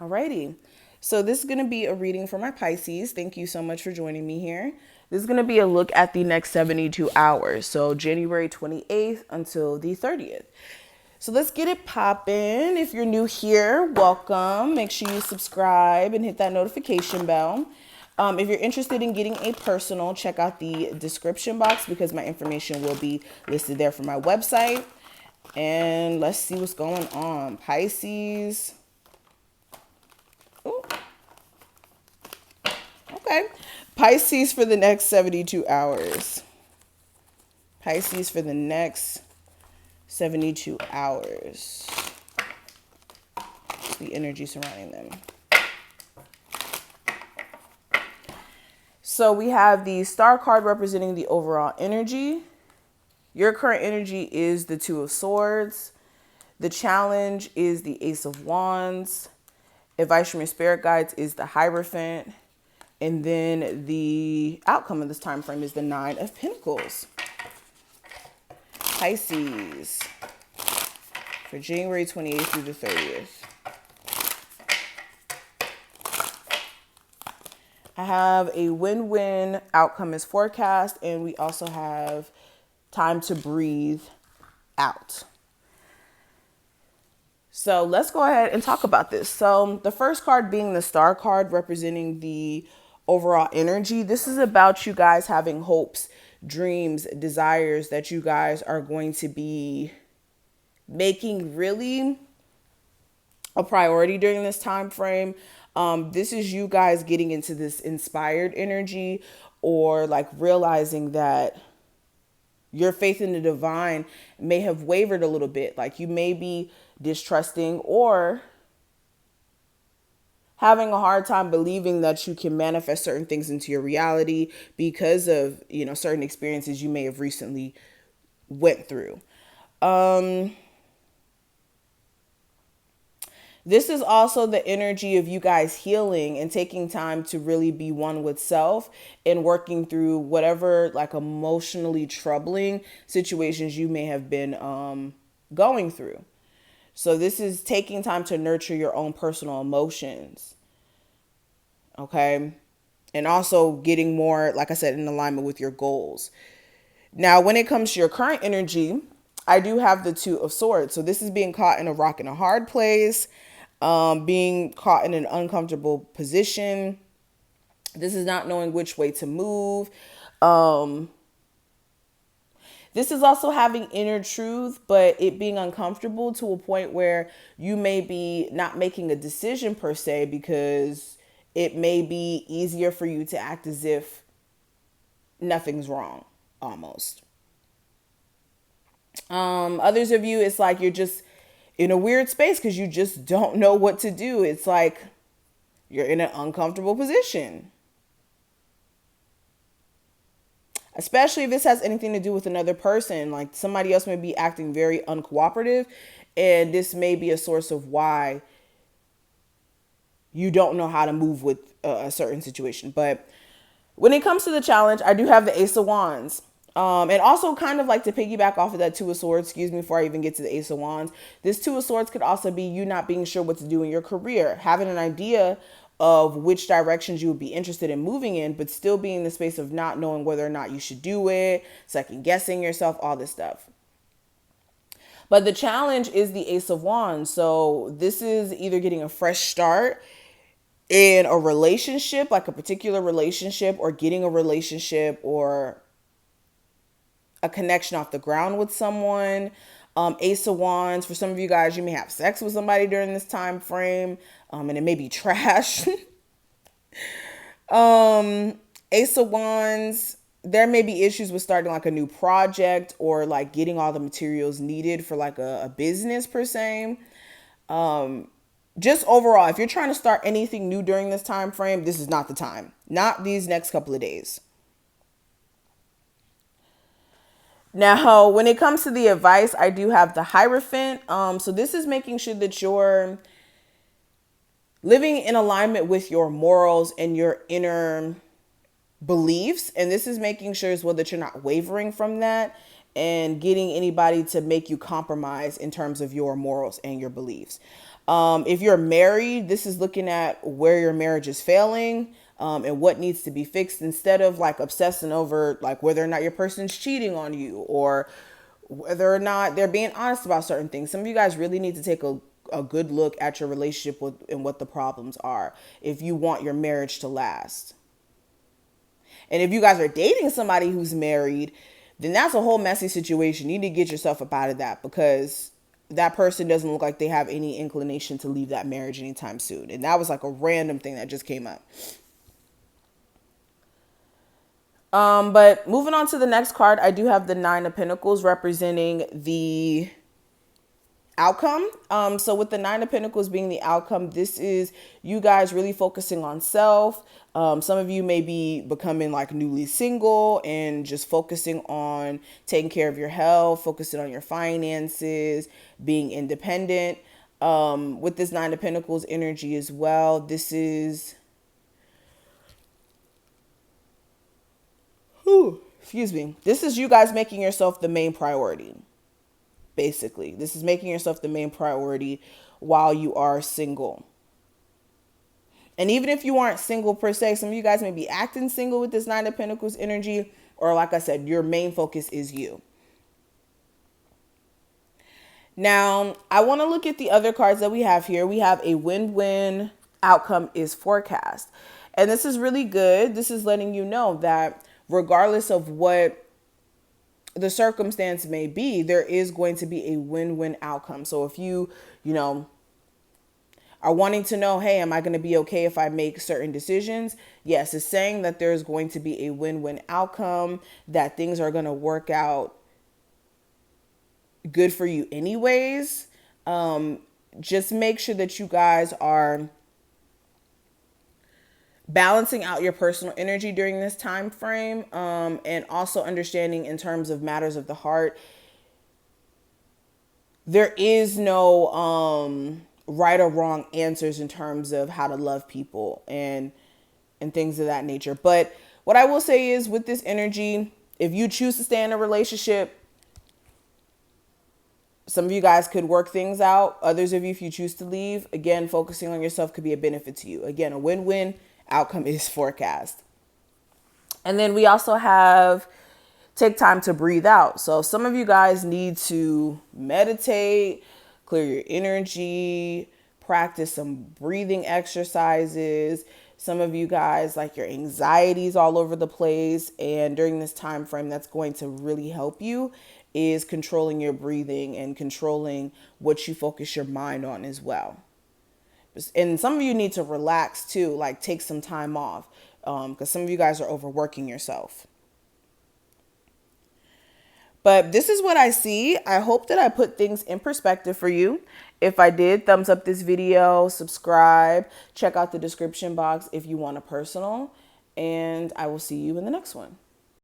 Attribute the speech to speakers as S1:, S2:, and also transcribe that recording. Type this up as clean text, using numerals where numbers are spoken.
S1: Alrighty. So this is going to be a reading for my Pisces. Thank you so much for joining me here. This is going to be a look at the next 72 hours. So January 28th until the 30th. So let's get it popping. If you're new here, welcome. Make sure you subscribe and hit that notification bell. If you're interested in getting a personal, check out the description box because my information will be listed there for my website. And let's see what's going on. Pisces. Ooh. Okay. Pisces for the next 72 hours. Pisces for the next 72 hours. The energy surrounding them. So we have the star card representing the overall energy. Your current energy is the Two of Swords. The challenge is the Ace of Wands. Advice from your spirit guides is the Hierophant. And then the outcome of this time frame is the Nine of Pentacles. Pisces for January 28th through the 30th. I have a win-win outcome is forecast, and we also have time to breathe out. So let's go ahead and talk about this. So the first card being the star card representing the overall energy. This is about you guys having hopes, dreams, desires that you guys are going to be making really a priority during this time frame. This is you guys getting into this inspired energy, or like realizing that your faith in the divine may have wavered a little bit. Like you may be distrusting or having a hard time believing that you can manifest certain things into your reality because of, certain experiences you may have recently went through. This is also the energy of you guys healing and taking time to really be one with self and working through whatever like emotionally troubling situations you may have been going through. So this is taking time to nurture your own personal emotions. Okay. And also getting more, like I said, in alignment with your goals. Now, when it comes to your current energy, I do have the Two of Swords. So this is being caught in a rock and a hard place. Being caught in an uncomfortable position. This is not knowing which way to move. This is also having inner truth, but it being uncomfortable to a point where you may be not making a decision per se, because it may be easier for you to act as if nothing's wrong, almost. Others of you, it's like you're just in a weird space because you just don't know what to do. It's like you're in an uncomfortable position. Especially if this has anything to do with another person. Like somebody else may be acting very uncooperative, and this may be a source of why you don't know how to move with a certain situation. But when it comes to the challenge, I do have the Ace of Wands. And also kind of like to piggyback off of that Two of Swords, before I even get to the Ace of Wands. This Two of Swords could also be you not being sure what to do in your career, having an idea of which directions you would be interested in moving in, but still being in the space of not knowing whether or not you should do it, second guessing yourself, all this stuff. But the challenge is the Ace of Wands. So this is either getting a fresh start in a relationship, like a particular relationship, or getting a relationship or a connection off the ground with someone. Ace of Wands, for some of you guys, you may have sex with somebody during this time frame, and it may be trash. Ace of Wands, there may be issues with starting like a new project or like getting all the materials needed for like a business per se. Just overall, if you're trying to start anything new during this time frame, this is not the time. Not these next couple of days. Now, when it comes to the advice, I do have the Hierophant. So this is making sure that you're living in alignment with your morals and your inner beliefs. And this is making sure as well that you're not wavering from that and getting anybody to make you compromise in terms of your morals and your beliefs. If you're married, this is looking at where your marriage is failing, and what needs to be fixed, instead of like obsessing over like whether or not your person's cheating on you or whether or not they're being honest about certain things. Some of you guys really need to take a good look at your relationship with, and what the problems are if you want your marriage to last. And if you guys are dating somebody who's married, then that's a whole messy situation. You need to get yourself up out of that, because that person doesn't look like they have any inclination to leave that marriage anytime soon. And that was like a random thing that just came up. But moving on to the next card, I do have the Nine of Pentacles representing the outcome. So with the Nine of Pentacles being the outcome, this is you guys really focusing on self. Some of you may be becoming like newly single and just focusing on taking care of your health, focusing on your finances, being independent. With this Nine of Pentacles energy as well, this is, excuse me, this is you guys making yourself the main priority. Basically, this is making yourself the main priority while you are single. And even if you aren't single per se, some of you guys may be acting single with this Nine of Pentacles energy, or like I said, your main focus is you. Now, I want to look at the other cards that we have here. We have a win-win outcome is forecast. And this is really good. This is letting you know that regardless of what the circumstance may be, there is going to be a win-win outcome. So if you are wanting to know, hey, am I going to be okay if I make certain decisions? Yes, it's saying that there's going to be a win-win outcome, that things are going to work out good for you anyways. Just make sure that you guys are balancing out your personal energy during this time frame, and also understanding in terms of matters of the heart, there is no right or wrong answers in terms of how to love people and things of that nature. But what I will say is, with this energy, if you choose to stay in a relationship, some of you guys could work things out. Others of you, if you choose to leave, again, focusing on yourself could be a benefit to you. Again, a win-win outcome is forecast. And then we also have take time to breathe out. So some of you guys need to meditate, clear your energy, practice some breathing exercises. Some of you guys, like, your anxiety is all over the place, and during this time frame, that's going to really help you is controlling your breathing and controlling what you focus your mind on as well. And some of you need to relax too, like take some time off, because some of you guys are overworking yourself. But this is what I see. I hope that I put things in perspective for you. If I did, thumbs up this video, subscribe, check out the description box if you want a personal, and I will see you in the next one.